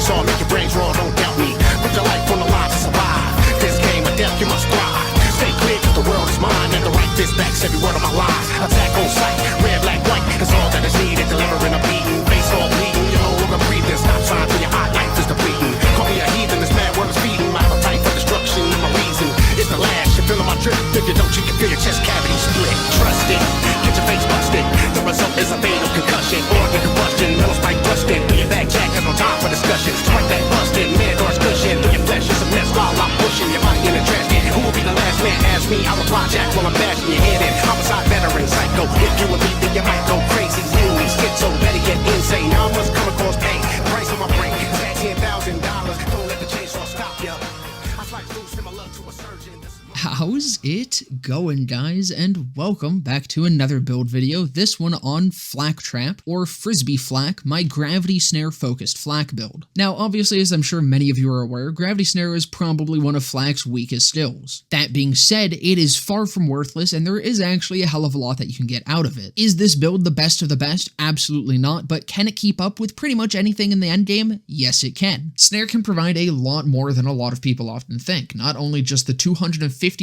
face on, make your brains roll, don't doubt me. Put your life on the line to survive. This game of death, you must thrive. Stay clear, cause the world is mine, and the right fist backs every word of my lies. Attack on sight, red, black, white, that's all that is needed. Delivering a beating, face all bleeding. You know we're breathing, stop sign for your hot life is depleting. Call me a heathen, this mad world is feeding. My appetite for destruction and my reason is the last. You're feeling my drip, if you don't, you can feel your chest cavity split. Trust it, get your face busted. The result is a fatal concussion, organ combustion, metal spike busted. Do your back jack, there's no time for discussion. Strike that busted, man doors cushion. Through your flesh is a mess while I'm pushing your body in a trash can. Who will be the last man? Ask me, I'll reply jack while I'm bashing your head in. Homicide veteran, psycho. If you a beat, then you might go crazy. Zany, schizo, better get insane. Now I must come across pain. The price of my brain is at $10,000. Don't let the chainsaw stop ya. I fly through similar to a surgeon. How's it going, guys, and welcome back to another build video, this one on FL4K-TRAP, or Frisbee Flak, my gravity snare focused flak build. Now, obviously, as I'm sure many of you are aware, gravity snare is probably one of Flak's weakest skills. That being said, it is far from worthless, and there is actually a hell of a lot that you can get out of it. Is this build the best of the best? Absolutely not, but can it keep up with pretty much anything in the endgame? Yes, it can. Snare can provide a lot more than a lot of people often think, not only just the 250%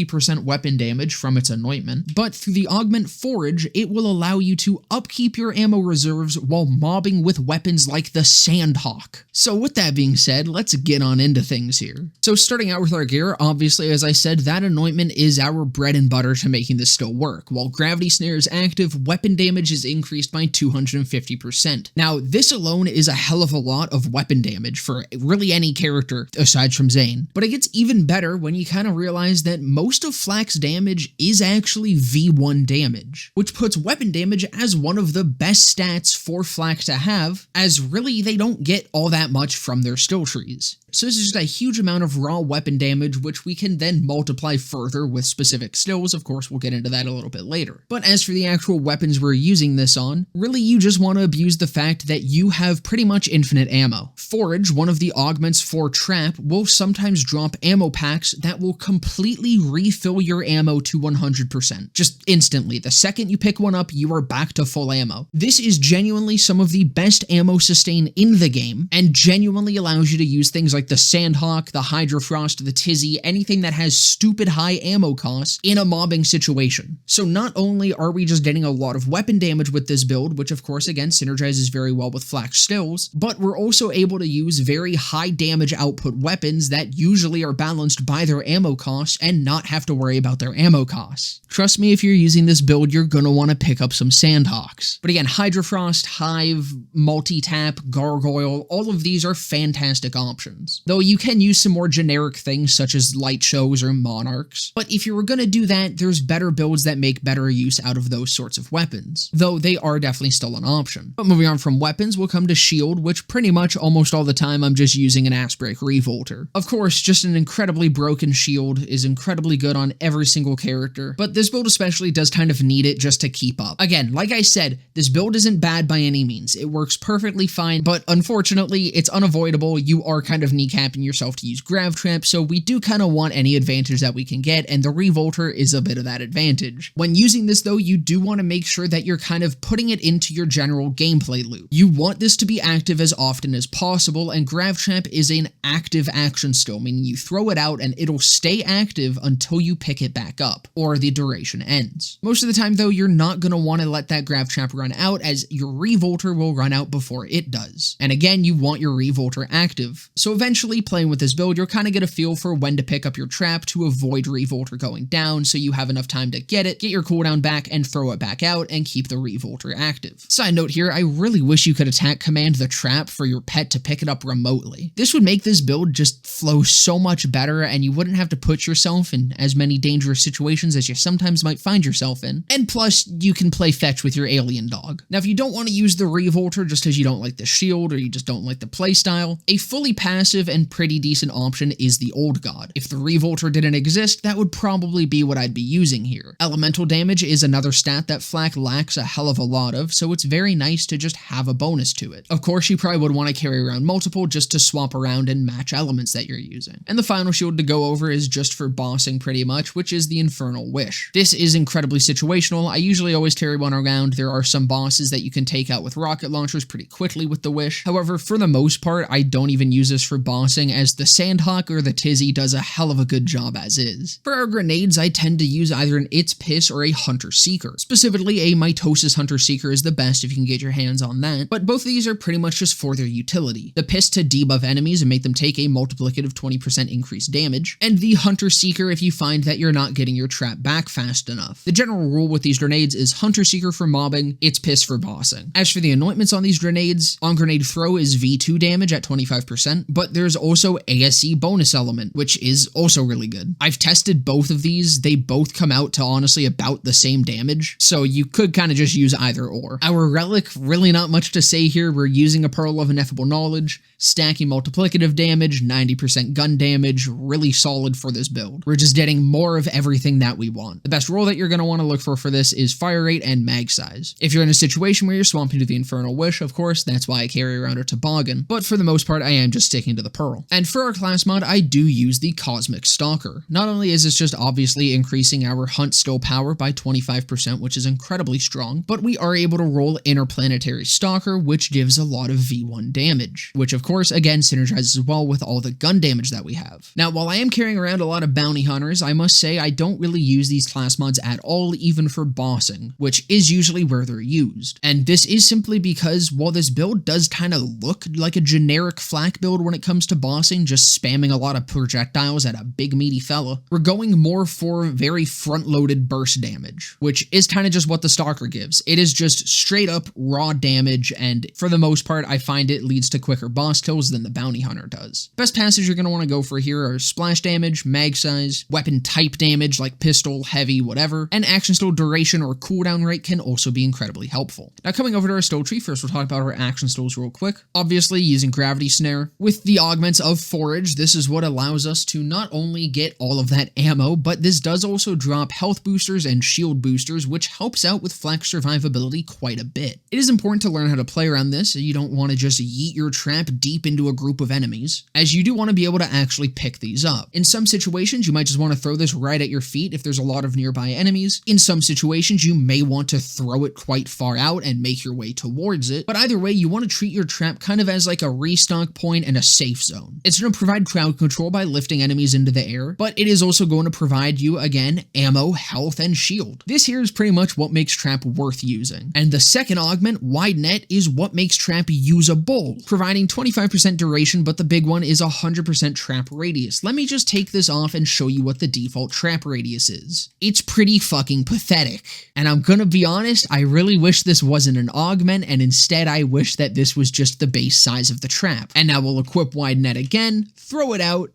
weapon damage from its anointment, but through the augment forage, it will allow you to upkeep your ammo reserves while mobbing with weapons like the Sandhawk. So with that being said, let's get on into things here. So starting out with our gear, obviously as I said, that anointment is our bread and butter to making this still work. While gravity snare is active, weapon damage is increased by 250%. Now this alone is a hell of a lot of weapon damage for really any character aside from Zane, but it gets even better when you kind of realize that most of Flak's damage is actually V1 damage, which puts weapon damage as one of the best stats for Flak to have, as really they don't get all that much from their skill trees. So this is just a huge amount of raw weapon damage, which we can then multiply further with specific skills. Of course, we'll get into that a little bit later. But as for the actual weapons we're using this on, really you just want to abuse the fact that you have pretty much infinite ammo. Forage, one of the augments for Trap, will sometimes drop ammo packs that will completely refill your ammo to 100%. Just instantly. The second you pick one up, you are back to full ammo. This is genuinely some of the best ammo sustain in the game, and genuinely allows you to use things like the Sandhawk, the Hydrofrost, the Tizzy, anything that has stupid high ammo costs in a mobbing situation. So not only are we just getting a lot of weapon damage with this build, which of course again synergizes very well with Flak's skills, but we're also able to use very high damage output weapons that usually are balanced by their ammo costs and not have to worry about their ammo costs. Trust me, if you're using this build, you're gonna want to pick up some Sandhawks. But again, Hydrofrost, Hive, Multi-Tap, Gargoyle, all of these are fantastic options. Though you can use some more generic things such as Light Shows or Monarchs. But if you were gonna do that, there's better builds that make better use out of those sorts of weapons. Though they are definitely still an option. But moving on from weapons, we'll come to Shield, which pretty much almost all the time I'm just using an Ass-Break Revolter. Of course, just an incredibly broken shield is incredibly good on every single character, but this build especially does kind of need it just to keep up. Again, like I said, this build isn't bad by any means. It works perfectly fine, but unfortunately, it's unavoidable. You are kind of kneecapping yourself to use FL4K-TRAP, so we do kind of want any advantage that we can get, and the Revolter is a bit of that advantage. When using this though, you do want to make sure that you're kind of putting it into your general gameplay loop. You want this to be active as often as possible, and FL4K-TRAP is an active action skill, meaning you throw it out and it'll stay active until you pick it back up, or the duration ends. Most of the time though, you're not going to want to let that FL4K-TRAP run out, as your Revolter will run out before it does. And again, you want your Revolter active. So eventually, playing with this build, you'll kind of get a feel for when to pick up your trap to avoid Revolter going down, so you have enough time to get it, get your cooldown back, and throw it back out, and keep the Revolter active. Side note here, I really wish you could attack command the trap for your pet to pick it up remotely. This would make this build just flow so much better, and you wouldn't have to put yourself in as many dangerous situations as you sometimes might find yourself in. And plus, you can play fetch with your alien dog. Now, if you don't want to use the Revolter just because you don't like the shield or you just don't like the playstyle, a fully passive and pretty decent option is the Old God. If the Revolter didn't exist, that would probably be what I'd be using here. Elemental damage is another stat that Flak lacks a hell of a lot of, so it's very nice to just have a bonus to it. Of course, you probably would want to carry around multiple just to swap around and match elements that you're using. And the final shield to go over is just for bossing bossing pretty much, which is the Infernal Wish. This is incredibly situational. I usually always carry one around. There are some bosses that you can take out with rocket launchers pretty quickly with the Wish. However, for the most part, I don't even use this for bossing, as the Sandhawk or the Tizzy does a hell of a good job as is. For our grenades, I tend to use either an It's Piss or a Hunter Seeker. Specifically, a Mitosis Hunter Seeker is the best if you can get your hands on that, but both of these are pretty much just for their utility. The Piss to debuff enemies and make them take a multiplicative 20% increased damage, and the Hunter Seeker if you find that you're not getting your trap back fast enough. The general rule with these grenades is Hunter Seeker for mobbing, It's Piss for bossing. As for the anointments on these grenades, on grenade throw is V2 damage at 25%, but there's also ASE bonus element, which is also really good. I've tested both of these. They both come out to honestly about the same damage, so you could kind of just use either or. Our relic, really not much to say here. We're using a Pearl of Ineffable Knowledge, stacking multiplicative damage, 90% gun damage, really solid for this build. We're just getting more of everything that we want. The best roll that you're going to want to look for this is fire rate and mag size. If you're in a situation where you're swamping to the Infernal Wish, of course, that's why I carry around a toboggan, but for the most part, I am just sticking to the Pearl. And for our class mod, I do use the Cosmic Stalker. Not only is this just obviously increasing our hunt skill power by 25%, which is incredibly strong, but we are able to roll Interplanetary Stalker, which gives a lot of V1 damage, which of course, again, synergizes well with all the gun damage that we have. Now, while I am carrying around a lot of bounty hunters, I must say I don't really use these class mods at all, even for bossing, which is usually where they're used. And this is simply because while this build does kind of look like a generic flak build when it comes to bossing, just spamming a lot of projectiles at a big meaty fella, we're going more for very front-loaded burst damage, which is kind of just what the Stalker gives. It is just straight up raw damage, and for the most part, I find it leads to quicker boss kills than the bounty hunter does. Best passes you're going to want to go for here are splash damage, mag size, weapon type damage like pistol, heavy, whatever, and action skill duration or cooldown rate can also be incredibly helpful. Now, coming over to our skill tree, first we'll talk about our action skills real quick. Obviously, using Gravity Snare. With the augments of Forage, this is what allows us to not only get all of that ammo, but this does also drop health boosters and shield boosters, which helps out with flak survivability quite a bit. It is important to learn how to play around this, so you don't want to just yeet your trap deep into a group of enemies, as you do want to be able to actually pick these up. In some situations, you might just want to throw this right at your feet if there's a lot of nearby enemies. In some situations, you may want to throw it quite far out and make your way towards it, but either way, you want to treat your trap kind of as like a restock point and a safe zone. It's going to provide crowd control by lifting enemies into the air, but it is also going to provide you, again, ammo, health, and shield. This here is pretty much what makes trap worth using. And the second augment, Wide Net, is what makes trap usable, providing 25% duration, but the big one is 100% trap radius. Let me just take this off and show you what the default trap radius is. It's pretty fucking pathetic. And I'm gonna be honest, I really wish this wasn't an augment, and instead I wish that this was just the base size of the trap. And now we'll equip Wide Net again, throw it out,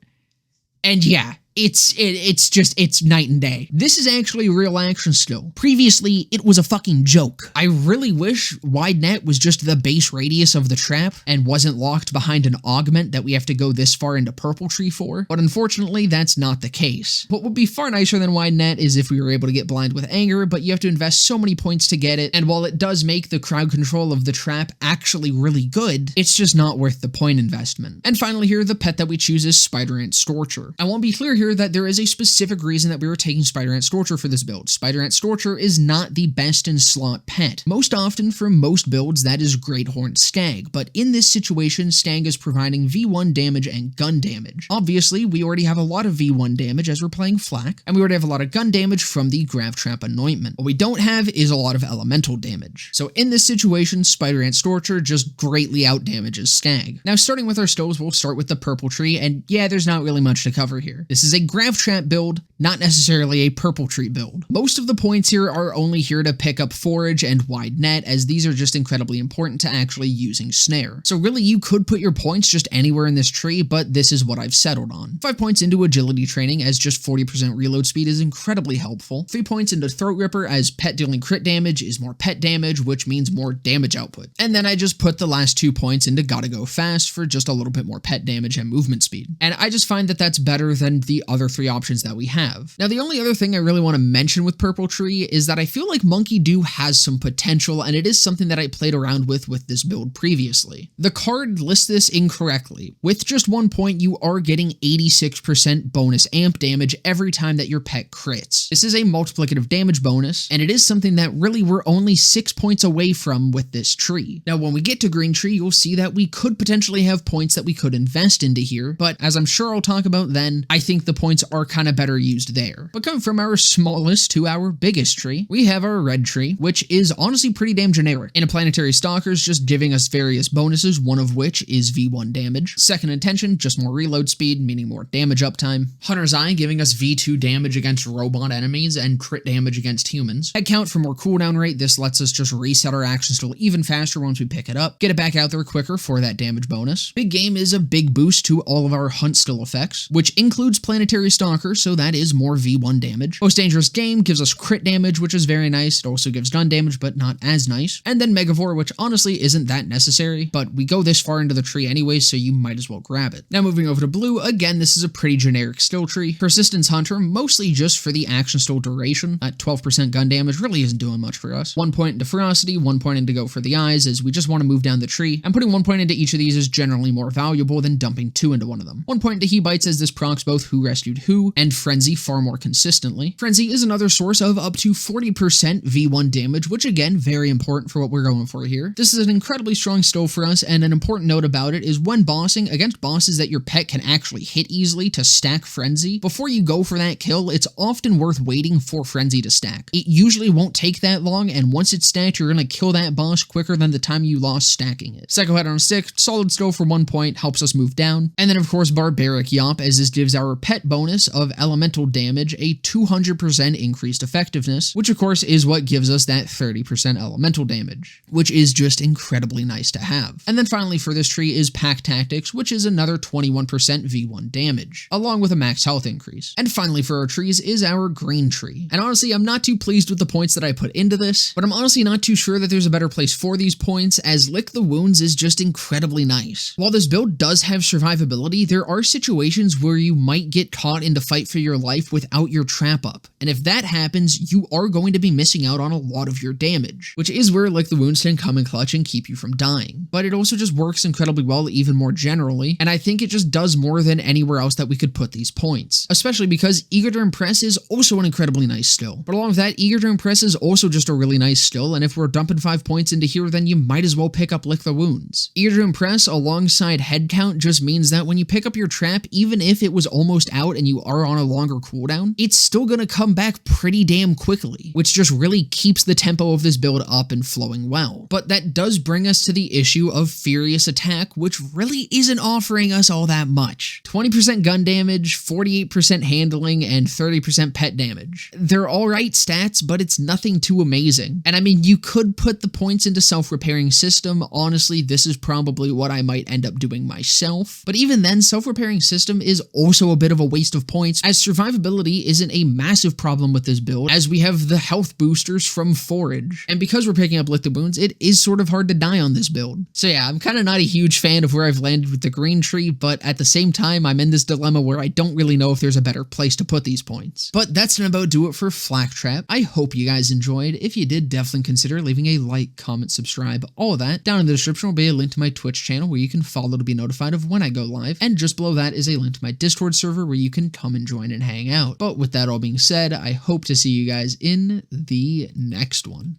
and yeah, it's night and day. This is actually real action skill. Previously, it was a fucking joke. I really wish Wide Net was just the base radius of the trap and wasn't locked behind an augment that we have to go this far into Purple Tree for, but unfortunately, that's not the case. What would be far nicer than Wide Net is if we were able to get Blind with Anger, but you have to invest so many points to get it, and while it does make the crowd control of the trap actually really good, it's just not worth the point investment. And finally here, the pet that we choose is Spider Ant Scorcher. I want to be clear here that there is a specific reason that we were taking Spider Ant Scorcher for this build. Spider Ant Scorcher is not the best in slot pet. Most often, for most builds, that is Great Horned Stag, but in this situation, Stag is providing V1 damage and gun damage. Obviously, we already have a lot of V1 damage as we're playing Flak, and we already have a lot of gun damage from the Grav Trap Anointment. What we don't have is a lot of elemental damage. So in this situation, Spider Ant Scorcher just greatly outdamages Stag. Now, starting with our stoves, we'll start with the Purple Tree, and yeah, there's not really much to cover here. This is a Grav Trap build, not necessarily a Purple Tree build. Most of the points here are only here to pick up Forage and Wide Net, as these are just incredibly important to actually using Snare. So really, you could put your points just anywhere in this tree, but this is what I've settled on. 5 points into Agility Training, as just 40% reload speed is incredibly helpful. 3 points into Throat Ripper, as pet dealing crit damage is more pet damage, which means more damage output. And then I just put the last 2 points into Gotta Go Fast for just a little bit more pet damage and movement speed. And I just find that that's better than the other 3 options that we have. Now, the only other thing I really want to mention with Purple Tree is that I feel like Monkey Dew has some potential, and it is something that I played around with this build previously. The card lists this incorrectly. With just 1 point, you are getting 86% bonus amp damage every time that your pet crits. This is a multiplicative damage bonus, and it is something that really we're only 6 points away from with this tree. Now, when we get to Green Tree, you'll see that we could potentially have points that we could invest into here, but as I'm sure I'll talk about then, I think the points are kind of better used there. But coming from our smallest to our biggest tree, we have our Red Tree, which is honestly pretty damn generic. Interplanetary Stalkers just giving us various bonuses, one of which is V1 damage. Second Intention, just more reload speed, meaning more damage uptime. Hunter's Eye giving us V2 damage against robot enemies and crit damage against humans. Head Count for more cooldown rate, this lets us just reset our action still even faster once we pick it up. Get it back out there quicker for that damage bonus. Big Game is a big boost to all of our hunt still effects, which includes Planetary Stalker, so that is more V1 damage. Most Dangerous Game gives us crit damage, which is very nice. It also gives stun damage, but not as nice. And then Megavore, which honestly isn't that necessary, but we go this far into the tree anyway, so you might as well grab it. Now moving over to Blue, again, this is a pretty generic still tree. Persistence Hunter, mostly just for the action still duration. At 12% gun damage really isn't doing much for us. 1 point into Ferocity, 1 point into Go for the Eyes, as we just want to move down the tree, and putting 1 point into each of these is generally more valuable than dumping 2 into one of them. 1 point into He Bites, as this procs both Who Rescued Who and Frenzy far more consistently. Frenzy is another source of up to 40% V1 damage, which again, very important for what we're going for here. This is an incredibly strong still for us, and an important note about it is when bossing against bosses that your pet can actually hit easily to stack Frenzy, before you go for that kill, it's often worth waiting for Frenzy to stack. It usually won't take that long, and once it's stacked, you're going to kill that boss quicker than the time you lost stacking it. Psycho Head on a Stick, solid still for 1 point, helps us move down. And then of course Barbaric Yop, as this gives our pet bonus of elemental damage a 200% increased effectiveness, which of course is what gives us that 30% elemental damage, which is just incredibly nice to have. And then finally for this tree is Pack Tactics, which is another 21% V1 damage, along with a max health increase. And finally for our trees is our Green Tree. And honestly, I'm not too pleased with the points that I put into this, but I'm honestly not too sure that there's a better place for these points, as Lick the Wounds is just incredibly nice. While this build does have survivability, there are situations where you might get caught in to fight for your life without your trap up, and if that happens, you are going to be missing out on a lot of your damage, which is where Lick the Wounds can come in clutch and keep you from dying. But it also just works incredibly well even more generally, and I think it just does more than anywhere else that we could put these points, especially because Eager to Impress is also an incredibly nice still. But along with that, Eager to Impress is also just a really nice still, and if we're dumping 5 points into here, then you might as well pick up Lick the Wounds. Eager to Impress alongside Head Count just means that when you pick up your trap, even if it was almost out and you are on a longer cooldown, it's still gonna come back pretty damn quickly, which just really keeps the tempo of this build up and flowing well. But that does bring us to the issue of Furious Attack, which really isn't offering us all that much. 20% gun damage, 48% handling, and 30% pet damage. They're alright stats, but it's nothing too amazing. And I mean, you could put the points into Self-Repairing System. Honestly, this is probably what I might end up doing myself. But even then, Self-Repairing System is also a bit of a waste of points, as survivability isn't a massive problem with this build, as we have the health boosters from Forage. And because we're picking up Lick the Wounds, it is sort of hard to die on this build. So yeah, I'm kind of not a huge fan of where I've landed with the Green Tree, but at the same time, I'm in this dilemma where I don't really know if there's a better place to put these points. But that's gonna about do it for FL4K Trap. I hope you guys enjoyed. If you did, definitely consider leaving a like, comment, subscribe, all of that. Down in the description will be a link to my Twitch channel where you can follow to be notified of when I go live, and just below that is a link to my Discord server where you can come and join and hang out. But with that all being said, I hope to see you guys in the next one.